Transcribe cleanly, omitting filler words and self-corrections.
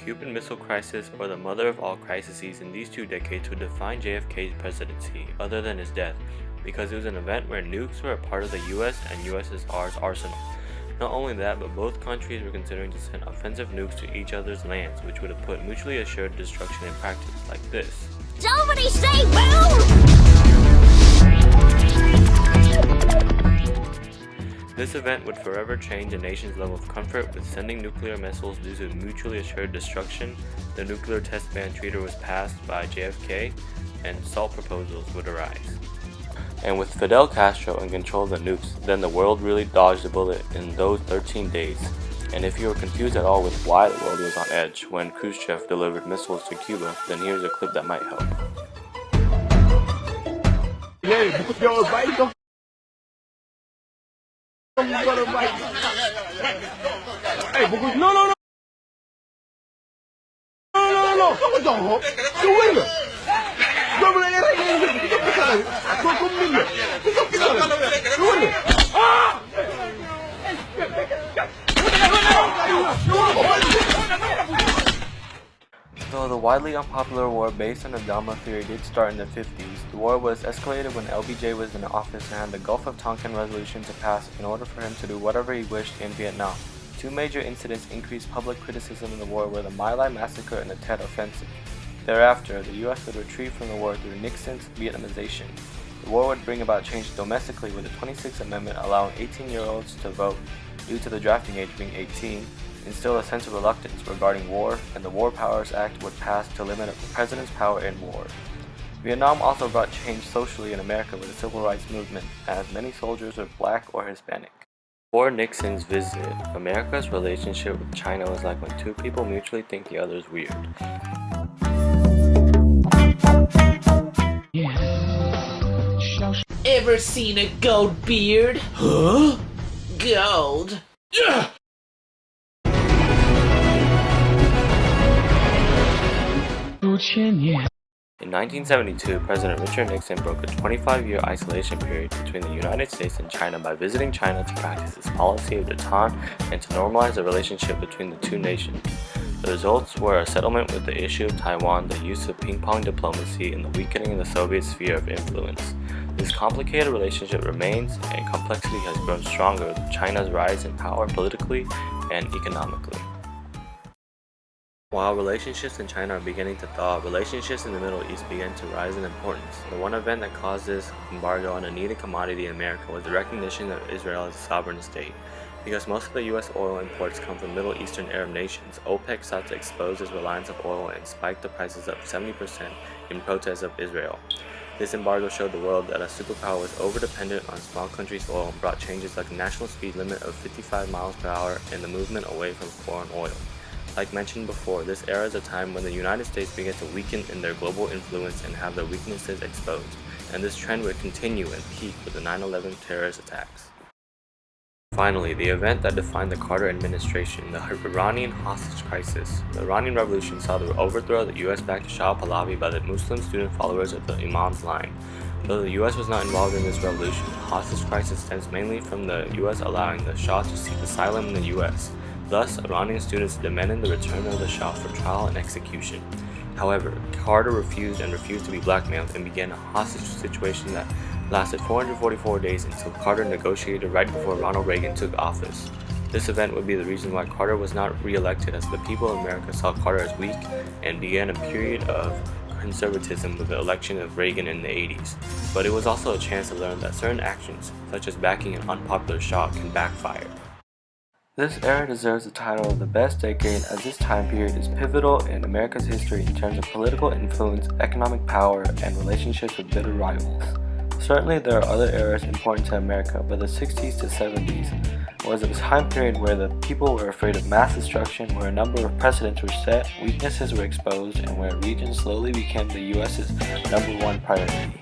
Cuban Missile Crisis, or the mother of all crises in these 2 decades, would define JFK's presidency, other than his death, because it was an event where nukes were a part of the US and USSR's arsenal. Not only that, but both countries were considering to send offensive nukes to each other's lands, which would have put mutually assured destruction in practice, like this. Somebody say boom! This event would forever change a nation's level of comfort with sending nuclear missiles due to mutually assured destruction. The nuclear test ban treaty was passed by JFK, and SALT proposals would arise. And with Fidel Castro in control of the nukes, then the world really dodged a bullet in those 13 days. And if you were confused at all with why the world was on edge when Khrushchev delivered missiles to Cuba, then here's a clip that might help. Though the widely unpopular war based on the Dhamma theory did start in the 50s, the war was escalated when LBJ was in office and had the Gulf of Tonkin resolution to pass in order for him to do whatever he wished in Vietnam. 2 major incidents increased public criticism in the war were the My Lai massacre and the Tet offensive. Thereafter, the US would retreat from the war through Nixon's Vietnamization. The war would bring about change domestically with the 26th Amendment allowing 18-year-olds to vote due to the drafting age being 18, instill a sense of reluctance regarding war, and the War Powers Act would pass to limit the president's power in war. Vietnam also brought change socially in America with the Civil Rights Movement, as many soldiers were black or Hispanic. Before Nixon's visit, America's relationship with China was like when 2 people mutually think the other is weird. Ever seen a gold beard? Huh? Gold? Yeah! In 1972, President Richard Nixon broke a 25-year isolation period between the United States and China by visiting China to practice his policy of détente and to normalize the relationship between the 2 nations. The results were a settlement with the issue of Taiwan, the use of ping-pong diplomacy, and the weakening of the Soviet sphere of influence. This complicated relationship remains, and complexity has grown stronger with China's rise in power politically and economically. While relationships in China are beginning to thaw, relationships in the Middle East began to rise in importance. The one event that caused this embargo on a needed commodity in America was the recognition of Israel as a sovereign state. Because most of the U.S. oil imports come from Middle Eastern Arab nations, OPEC sought to expose its reliance of oil and spike the prices up 70% in protest of Israel. This embargo showed the world that a superpower was over-dependent on small countries' oil and brought changes like a national speed limit of 55 miles per hour and the movement away from foreign oil. Like mentioned before, this era is a time when the United States began to weaken in their global influence and have their weaknesses exposed, and this trend would continue and peak with the 9/11 terrorist attacks. Finally, the event that defined the Carter administration, the Iranian hostage crisis. The Iranian Revolution saw the overthrow of the US-backed Shah Pahlavi by the Muslim student followers of the Imam's line. Though the US was not involved in this revolution, the hostage crisis stems mainly from the US allowing the Shah to seek asylum in the US. Thus, Iranian students demanded the return of the Shah for trial and execution. However, Carter refused to be blackmailed and began a hostage situation that lasted 444 days until Carter negotiated right before Ronald Reagan took office. This event would be the reason why Carter was not re-elected, as the people of America saw Carter as weak and began a period of conservatism with the election of Reagan in the 80s. But it was also a chance to learn that certain actions, such as backing an unpopular Shah, can backfire. This era deserves the title of the best decade, as this time period is pivotal in America's history in terms of political influence, economic power, and relationships with bitter rivals. Certainly there are other eras important to America, but the 60s to 70s was a time period where the people were afraid of mass destruction, where a number of precedents were set, weaknesses were exposed, and where region slowly became the US's #1 priority.